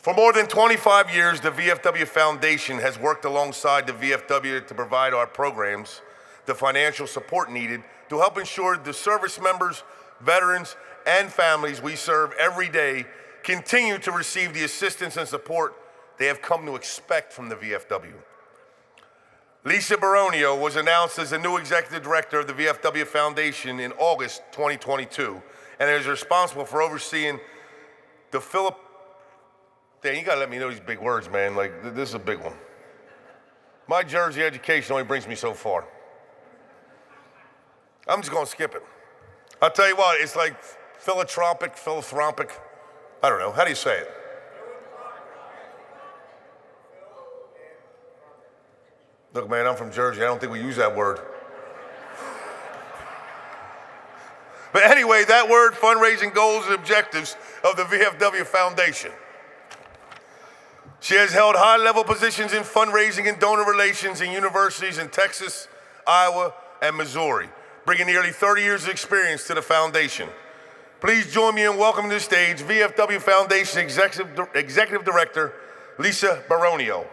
For more than 25 years, the VFW Foundation has worked alongside the VFW to provide our programs the financial support needed to help ensure the service members, veterans, and families we serve every day continue to receive the assistance and support they have come to expect from the VFW. Lisa Baronio was announced as the new executive director of the VFW Foundation in August 2022 and is responsible for overseeing the Dan, you gotta let me know these big words, man. Like, this is a big one. My Jersey education only brings me so far. I'm just gonna skip it. I'll tell you what, it's like philanthropic, I don't know, how do you say it? Look, man, I'm from Jersey, I don't think we use that word. But anyway, that word, fundraising goals and objectives of the VFW Foundation. She has held high-level positions in fundraising and donor relations in universities in Texas, Iowa, and Missouri, bringing nearly 30 years of experience to the foundation. Please join me in welcoming to the stage VFW Foundation Executive Director, Lisa Baronio.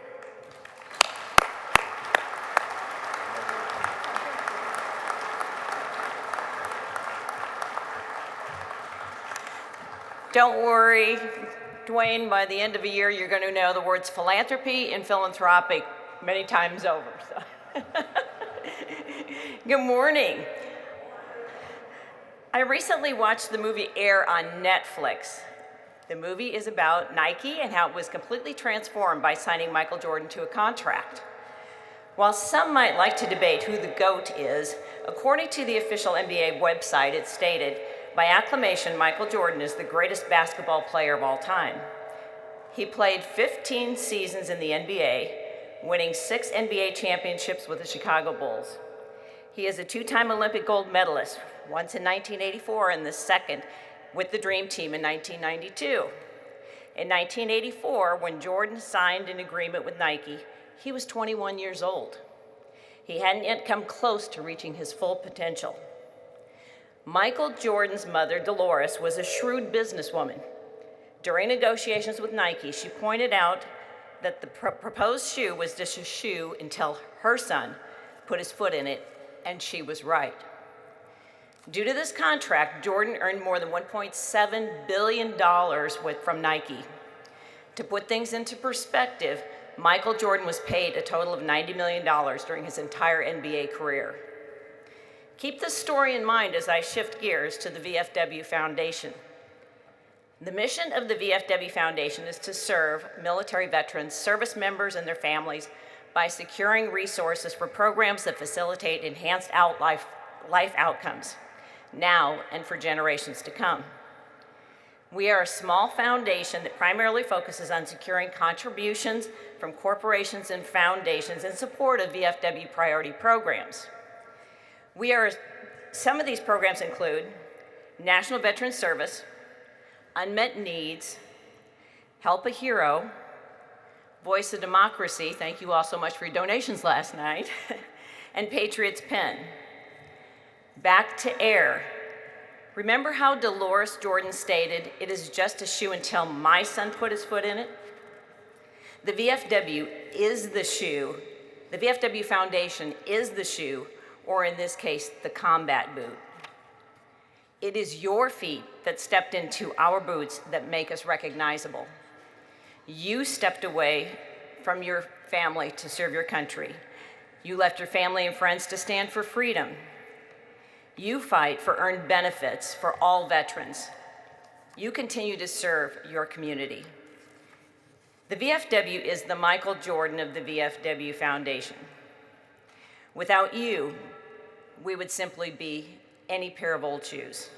Don't worry, Dwayne, by the end of a year, you're going to know the words philanthropy and philanthropic many times over. So. Good morning. I recently watched the movie Air on Netflix. The movie is about Nike and how it was completely transformed by signing Michael Jordan to a contract. While some might like to debate who the GOAT is, according to the official NBA website, it stated, by acclamation, Michael Jordan is the greatest basketball player of all time. He played 15 seasons in the NBA, winning 6 NBA championships with the Chicago Bulls. He is a 2-time Olympic gold medalist, once in 1984 and the second with the Dream Team in 1992. In 1984, when Jordan signed an agreement with Nike, he was 21 years old. He hadn't yet come close to reaching his full potential. Michael Jordan's mother, Dolores, was a shrewd businesswoman. During negotiations with Nike, she pointed out that the proposed shoe was just a shoe until her son put his foot in it, and she was right. Due to this contract, Jordan earned more than $1.7 billion from Nike. To put things into perspective, Michael Jordan was paid a total of $90 million during his entire NBA career. Keep this story in mind as I shift gears to the VFW Foundation. The mission of the VFW Foundation is to serve military veterans, service members, and their families by securing resources for programs that facilitate enhanced life outcomes, now and for generations to come. We are a small foundation that primarily focuses on securing contributions from corporations and foundations in support of VFW priority programs. Some of these programs include National Veteran Service, Unmet Needs, Help a Hero, Voice of Democracy, thank you all so much for your donations last night, and Patriots Pen. Back to Air. Remember how Dolores Jordan stated, "It is just a shoe until my son put his foot in it"? The VFW is the shoe. The VFW Foundation is the shoe, or in this case, the combat boot. It is your feet that stepped into our boots that make us recognizable. You stepped away from your family to serve your country. You left your family and friends to stand for freedom. You fight for earned benefits for all veterans. You continue to serve your community. The VFW is the Michael Jordan of the VFW Foundation. Without you, we would simply be any pair of old shoes.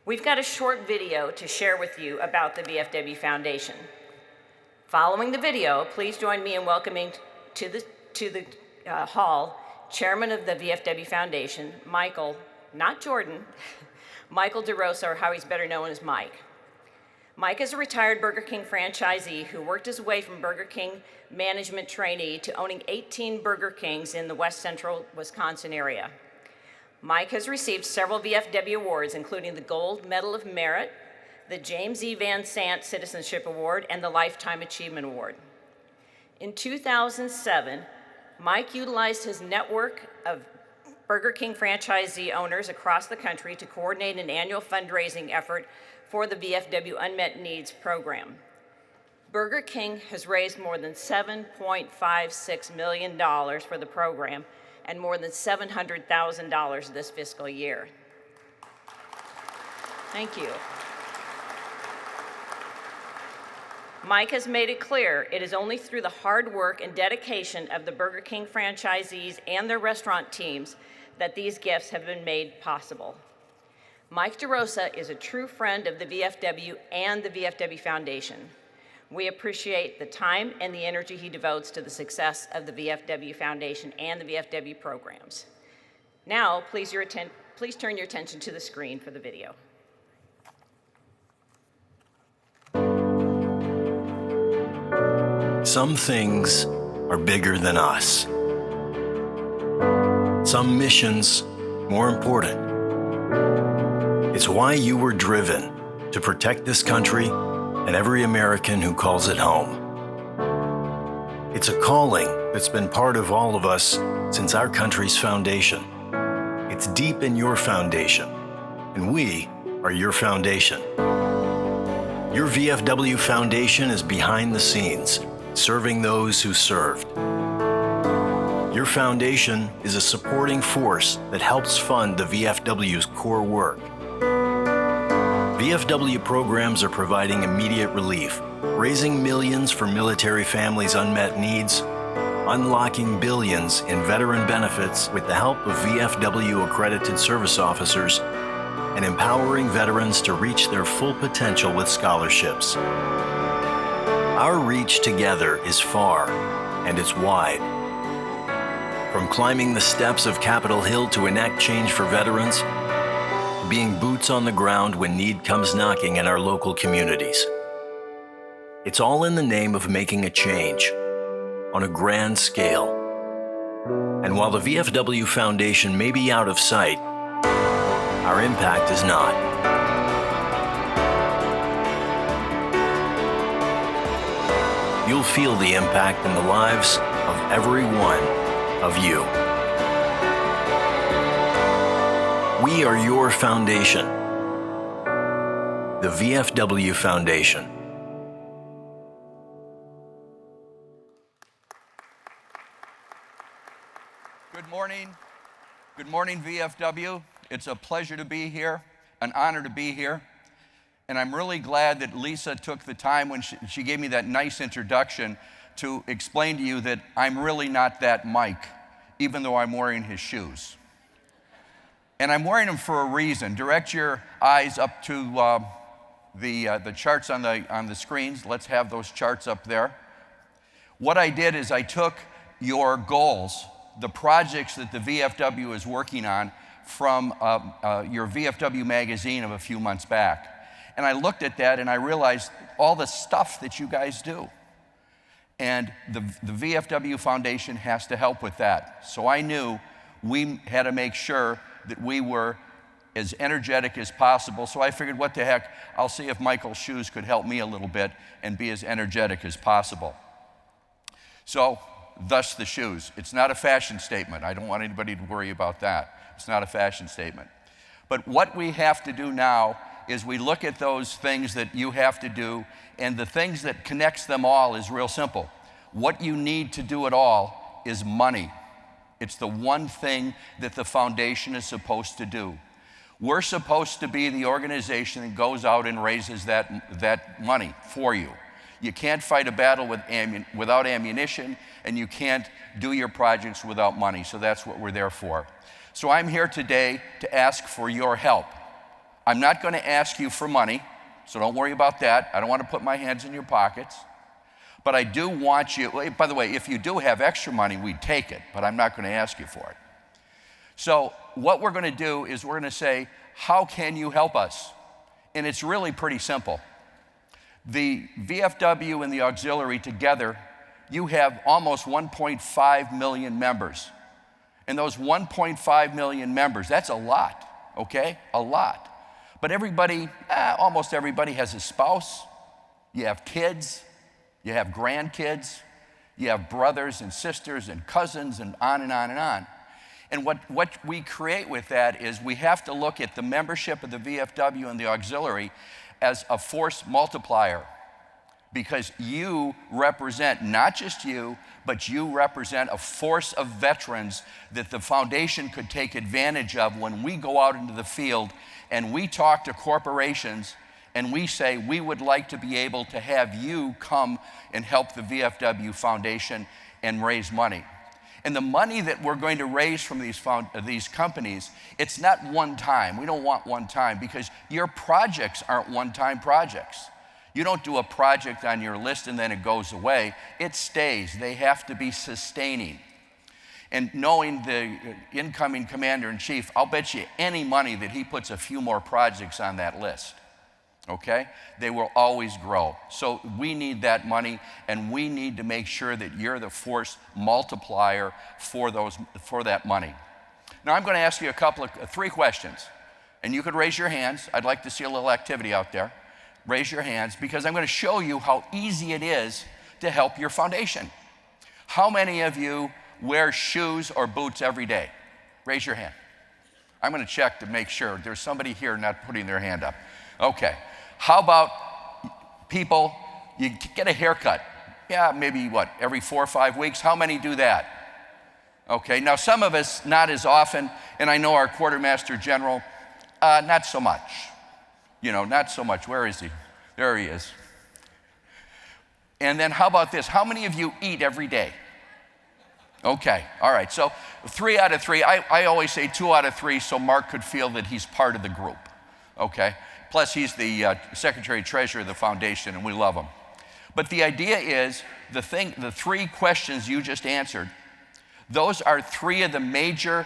We've got a short video to share with you about the VFW Foundation. Following the video, please join me in welcoming to the hall Chairman of the VFW Foundation, Michael, not Jordan, Michael DeRosa, or how he's better known as Mike. Mike is a retired Burger King franchisee who worked his way from Burger King management trainee to owning 18 Burger Kings in the West Central Wisconsin area. Mike has received several VFW awards, including the Gold Medal of Merit, the James E. Van Sant Citizenship Award, and the Lifetime Achievement Award. In 2007, Mike utilized his network of Burger King franchisee owners across the country to coordinate an annual fundraising effort for the VFW Unmet Needs Program. Burger King has raised more than $7.56 million for the program and more than $700,000 this fiscal year. Thank you. Mike has made it clear it is only through the hard work and dedication of the Burger King franchisees and their restaurant teams that these gifts have been made possible. Mike DeRosa is a true friend of the VFW and the VFW Foundation. We appreciate the time and the energy he devotes to the success of the VFW Foundation and the VFW programs. Now, please turn your attention to the screen for the video. Some things are bigger than us. Some missions more important. It's why you were driven to protect this country and every American who calls it home. It's a calling that's been part of all of us since our country's foundation. It's deep in your foundation, and we are your foundation. Your VFW Foundation is behind the scenes, serving those who served. Your foundation is a supporting force that helps fund the VFW's core work. VFW programs are providing immediate relief, raising millions for military families' unmet needs, unlocking billions in veteran benefits with the help of VFW accredited service officers, and empowering veterans to reach their full potential with scholarships. Our reach together is far and it's wide. From climbing the steps of Capitol Hill to enact change for veterans, to being boots on the ground when need comes knocking in our local communities. It's all in the name of making a change on a grand scale. And while the VFW Foundation may be out of sight, our impact is not. You'll feel the impact in the lives of every one of you. We are your foundation, the VFW Foundation. Good morning. Good morning, VFW. It's a pleasure to be here, an honor to be here. And I'm really glad that Lisa took the time when she gave me that nice introduction to explain to you that I'm really not that Mike, even though I'm wearing his shoes. And I'm wearing them for a reason. Direct your eyes up to the charts on the screens. Let's have those charts up there. What I did is I took your goals, the projects that the VFW is working on from your VFW magazine of a few months back. And I looked at that and I realized all the stuff that you guys do. And the VFW Foundation has to help with that. So I knew we had to make sure that we were as energetic as possible. So I figured, what the heck, I'll see if Michael's shoes could help me a little bit and be as energetic as possible. So, thus the shoes. It's not a fashion statement. I don't want anybody to worry about that. It's not a fashion statement. But what we have to do now is we look at those things that you have to do, and the things that connects them all is real simple. What you need to do it all is money. It's the one thing that the foundation is supposed to do. We're supposed to be the organization that goes out and raises that money for you. You can't fight a battle without ammunition, and you can't do your projects without money, so that's what we're there for. So I'm here today to ask for your help. I'm not going to ask you for money, so don't worry about that. I don't want to put my hands in your pockets. But I do want you, by the way, if you do have extra money, we'd take it, but I'm not going to ask you for it. So what we're going to do is we're going to say, how can you help us? And it's really pretty simple. The VFW and the auxiliary together, you have almost 1.5 million members. And those 1.5 million members, that's a lot, okay? A lot. But everybody, almost everybody has a spouse, you have kids, you have grandkids, you have brothers and sisters and cousins and on and on and on. And what we create with that is we have to look at the membership of the VFW and the auxiliary as a force multiplier, because you represent not just you, but you represent a force of veterans that the foundation could take advantage of when we go out into the field and we talk to corporations and we say we would like to be able to have you come and help the VFW Foundation and raise money. And the money that we're going to raise from these companies, it's not one time. We don't want one time, because your projects aren't one-time projects. You don't do a project on your list and then it goes away. It stays. They have to be sustaining. And knowing the incoming commander-in-chief, I'll bet you any money that he puts a few more projects on that list. Okay? They will always grow. So we need that money, and we need to make sure that you're the force multiplier for that money. Now I'm going to ask you three questions, and you could raise your hands. I'd like to see a little activity out there. Raise your hands, because I'm going to show you how easy it is to help your foundation. How many of you wear shoes or boots every day? Raise your hand. I'm going to check to make sure. There's somebody here not putting their hand up. Okay. How about people, you get a haircut? Yeah, maybe every 4 or 5 weeks? How many do that? Okay, now some of us not as often, and I know our quartermaster general, not so much. Not so much. Where is he? There he is. And then how about this? How many of you eat every day? Okay, all right, so 3 out of 3. I always say 2 out of 3 so Mark could feel that he's part of the group, okay? Plus, he's the secretary-treasurer of the foundation, and we love him. But the idea is, the 3 questions you just answered, those are 3 of the major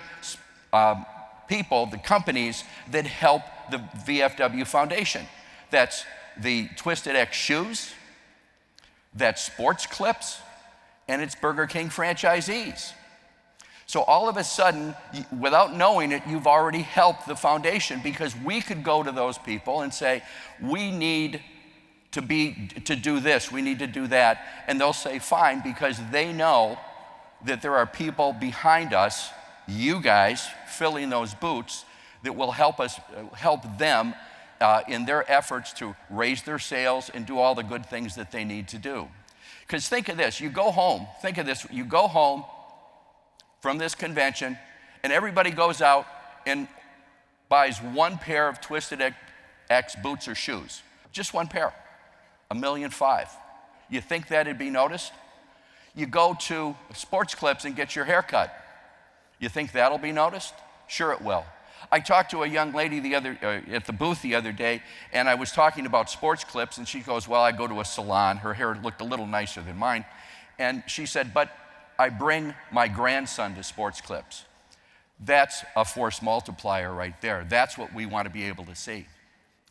people, the companies that help the VFW Foundation. That's the Twisted X shoes, that's Sports Clips, and it's Burger King franchisees. So all of a sudden, without knowing it, you've already helped the foundation, because we could go to those people and say, we need to do this, we need to do that, and they'll say fine, because they know that there are people behind us, you guys, filling those boots, that will help them in their efforts to raise their sales and do all the good things that they need to do. Because think of this, you go home from this convention, and everybody goes out and buys 1 pair of Twisted X boots or shoes. Just 1 pair, $1.5 million. You think that'd be noticed? You go to Sports Clips and get your hair cut. You think that'll be noticed? Sure it will. I talked to a young lady at the booth the other day, and I was talking about Sports Clips, and she goes, well, I go to a salon. Her hair looked a little nicer than mine. And she said, but I bring my grandson to Sports Clips. That's a force multiplier right there. That's what we want to be able to see,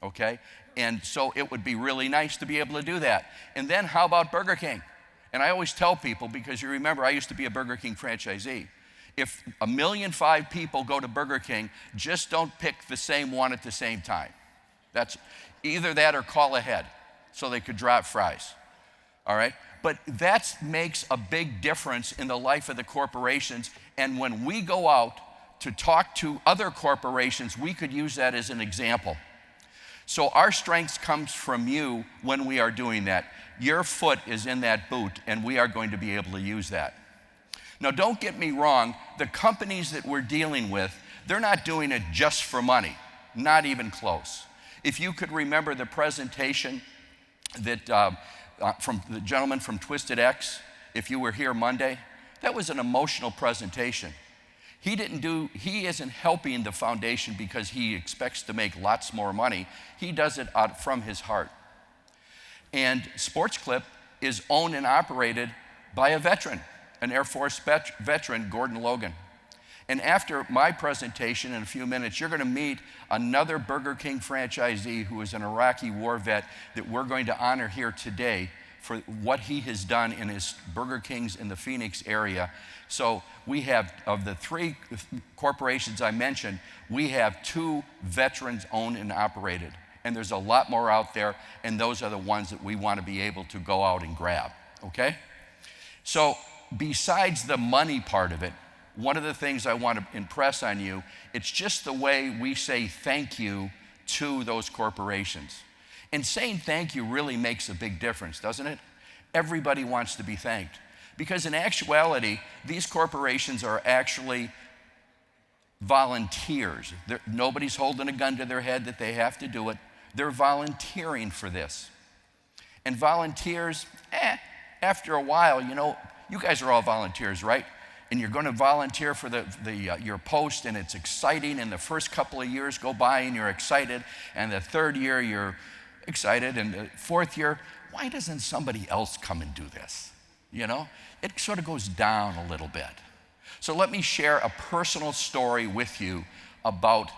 okay? And so it would be really nice to be able to do that. And then how about Burger King? And I always tell people, because you remember I used to be a Burger King franchisee, if 1.5 million people go to Burger King, just don't pick the same one at the same time. That's either that or call ahead so they could drop fries, all right? But that makes a big difference in the life of the corporations. And when we go out to talk to other corporations, we could use that as an example. So our strength comes from you when we are doing that. Your foot is in that boot, and we are going to be able to use that. Now, don't get me wrong. The companies that we're dealing with, they're not doing it just for money, not even close. If you could remember the presentation that from the gentleman from Twisted X, if you were here Monday, that was an emotional presentation. He isn't helping the foundation because he expects to make lots more money. He does it out from his heart. And Sports Clip is owned and operated by a veteran, an Air Force veteran, Gordon Logan. And after my presentation in a few minutes, you're going to meet another Burger King franchisee who is an Iraqi war vet that we're going to honor here today for what he has done in his Burger Kings in the Phoenix area. So we have, of the 3 corporations I mentioned, we have 2 veterans owned and operated. And there's a lot more out there, and those are the ones that we want to be able to go out and grab, okay? So besides the money part of it, one of the things I want to impress on you, it's just the way we say thank you to those corporations. And saying thank you really makes a big difference, doesn't it? Everybody wants to be thanked. Because in actuality, these corporations are actually volunteers. Nobody's holding a gun to their head that they have to do it. They're volunteering for this. And volunteers, after a while, you know, you guys are all volunteers, right? And you're going to volunteer for your post, and it's exciting, and the first couple of years go by and you're excited, and the 3rd year you're excited, and the 4th year, why doesn't somebody else come and do this? You know, it sort of goes down a little bit. So let me share a personal story with you about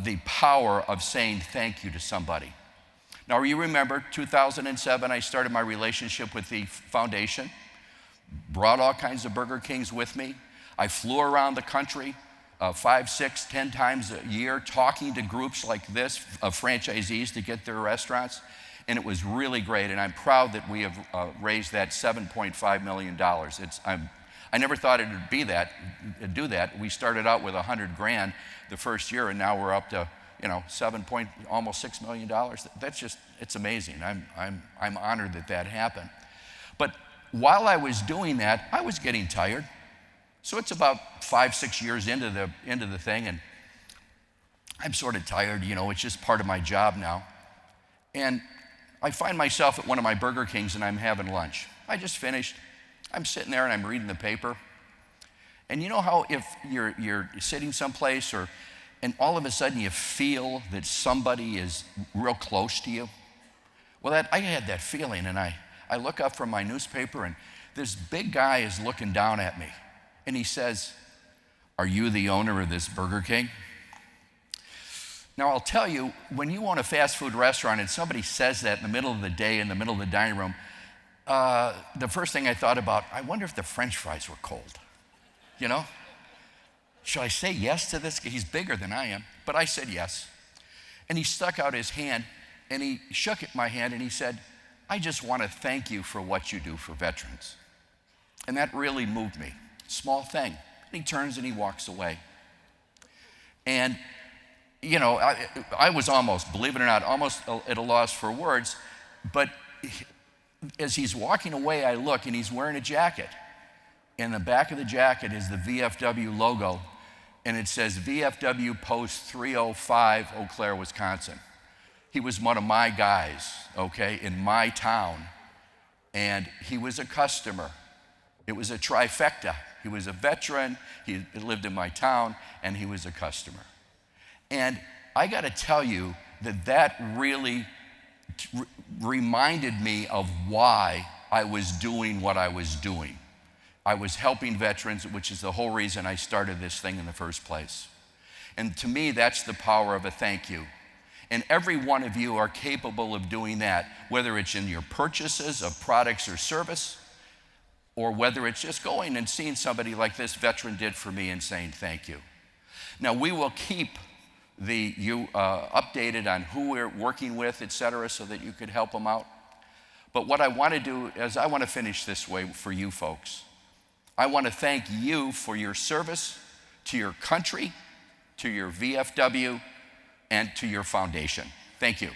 the power of saying thank you to somebody. Now, you remember 2007, I started my relationship with the foundation, brought all kinds of Burger Kings with me. I flew around the country 5, 6, 10 times a year talking to groups like this of franchisees to get their restaurants. And it was really great, and I'm proud that we have raised that $7.5 million. I never thought it would do that. We started out with $100,000 the first year, and now we're up to, you know, almost $6 million. That's just, it's amazing. I'm honored that happened. But while I was doing that, I was getting tired. So it's about 5, 6 years into the thing, and I'm sort of tired. You know, it's just part of my job now. And I find myself at one of my Burger Kings, and I'm having lunch. I just finished. I'm sitting there and I'm reading the paper. And you know how if you're sitting someplace and all of a sudden you feel that somebody is real close to you? Well, I had that feeling, and I look up from my newspaper, and this big guy is looking down at me. And he says, "Are you the owner of this Burger King?" Now, I'll tell you, when you own a fast food restaurant and somebody says that in the middle of the day, in the middle of the dining room, the first thing I thought about, I wonder if the French fries were cold. You know? Should I say yes to this? He's bigger than I am. But I said yes. And he stuck out his hand, and he shook my hand, and he said, "I just want to thank you for what you do for veterans." And that really moved me. Small thing. And he turns and he walks away. And you know, I was almost, believe it or not, almost at a loss for words. But as he's walking away, I look, and he's wearing a jacket. In the back of the jacket is the VFW logo, and it says VFW Post 305, Eau Claire, Wisconsin. He was one of my guys, okay, in my town, and he was a customer. It was a trifecta. He was a veteran, he lived in my town, and he was a customer. And I got to tell you that really reminded me of why I was doing what I was doing. I was helping veterans, which is the whole reason I started this thing in the first place. And to me, that's the power of a thank you. And every one of you are capable of doing that, whether it's in your purchases of products or service, or whether it's just going and seeing somebody like this veteran did for me and saying thank you. Now, we will keep you updated on who we're working with, et cetera, so that you could help them out. But what I want to do is I want to finish this way for you folks. I want to thank you for your service to your country, to your VFW, and to your foundation. Thank you.